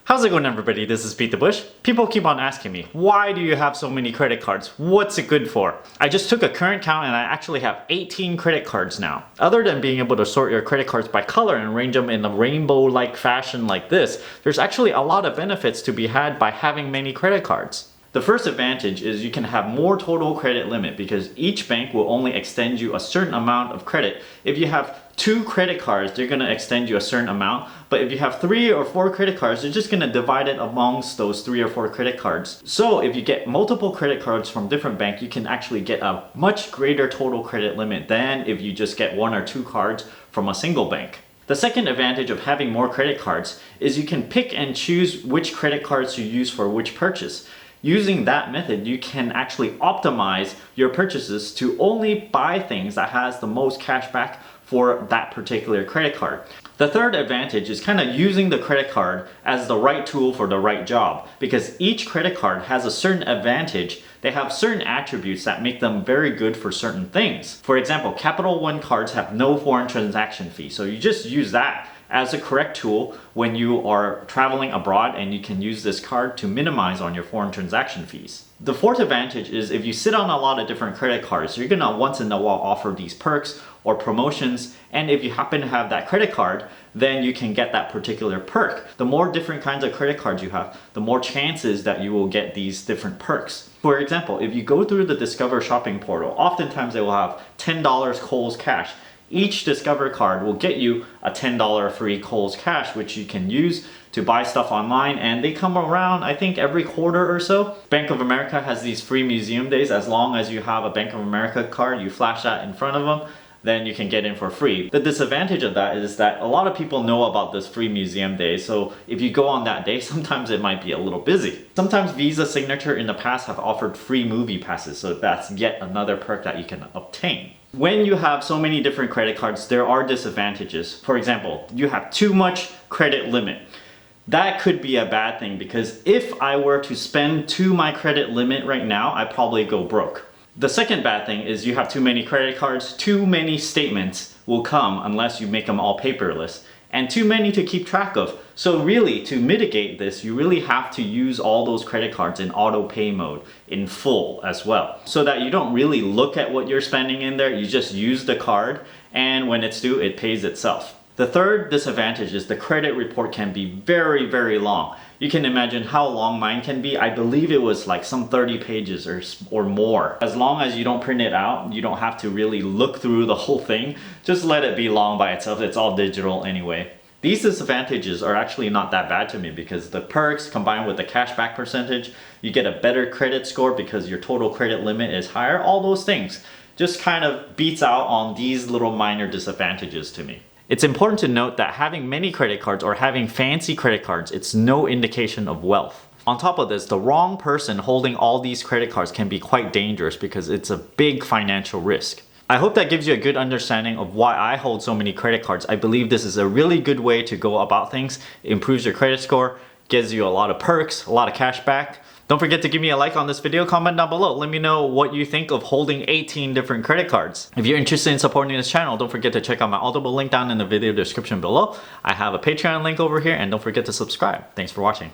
How's it going, everybody? This is BeatTheBush. People keep on asking me, why do you have so many credit cards? What's it good for? I just took a current count and I actually have 18 credit cards now. Other than being able to sort your credit cards by color and arrange them in a rainbow-like fashion like this, there's actually a lot of benefits to be had by having many credit cards. The first advantage is you can have more total credit limit because each bank will only extend you a certain amount of credit. If you have 2 credit cards, they're going to extend you a certain amount. But if you have 3 or 4 credit cards, they're just going to divide it amongst those 3 or 4 credit cards. So if you get multiple credit cards from different banks, you can actually get a much greater total credit limit than if you just get 1 or 2 cards from a single bank. The second advantage of having more credit cards is you can pick and choose which credit cards you use for which purchase. Using that method, you can actually optimize your purchases to only buy things that has the most cash back for that particular credit card. The third advantage is kind of using the credit card as the right tool for the right job, because each credit card has a certain advantage. They have certain attributes that make them very good for certain things. For example, Capital One cards have no foreign transaction fee, so you just use that as a correct tool when you are traveling abroad, and you can use this card to minimize on your foreign transaction fees. The fourth advantage is if you sit on a lot of different credit cards, you're gonna once in a while offer these perks or promotions, and if you happen to have that credit card, then you can get that particular perk. The more different kinds of credit cards you have, the more chances that you will get these different perks. For example, if you go through the Discover shopping portal, oftentimes they will have $10 Kohl's cash. Each Discover card will get you a $10 free Kohl's cash, which you can use to buy stuff online, and they come around I think every quarter or so. Bank of America has these free museum days. As long as you have a Bank of America card, you flash that in front of them, then you can get in for free. The disadvantage of that is that a lot of people know about this free museum day, so if you go on that day, sometimes it might be a little busy. Sometimes Visa Signature in the past have offered free movie passes, so that's yet another perk that you can obtain. When you have so many different credit cards, there are disadvantages. For example, you have too much credit limit. That could be a bad thing, because if I were to spend to my credit limit right now, I'd probably go broke. The second bad thing is you have too many credit cards, too many statements will come unless you make them all paperless, and too many to keep track of. So really, to mitigate this, you really have to use all those credit cards in auto pay mode in full as well, so that you don't really look at what you're spending in there. You just use the card, and when it's due, it pays itself. The third disadvantage is the credit report can be very, very long. You can imagine how long mine can be. I believe it was like some 30 pages or more. As long as you don't print it out, you don't have to really look through the whole thing. Just let it be long by itself. It's all digital anyway. These disadvantages are actually not that bad to me, because the perks combined with the cashback percentage, you get a better credit score because your total credit limit is higher. All those things just kind of beats out on these little minor disadvantages to me. It's important to note that having many credit cards or having fancy credit cards, it's no indication of wealth. On top of this, the wrong person holding all these credit cards can be quite dangerous because it's a big financial risk. I hope that gives you a good understanding of why I hold so many credit cards. I believe this is a really good way to go about things. It improves your credit score, gives you a lot of perks, a lot of cash back. Don't forget to give me a like on this video, comment down below. Let me know what you think of holding 18 different credit cards. If you're interested in supporting this channel, don't forget to check out my Audible link down in the video description below. I have a Patreon link over here, and don't forget to subscribe. Thanks for watching.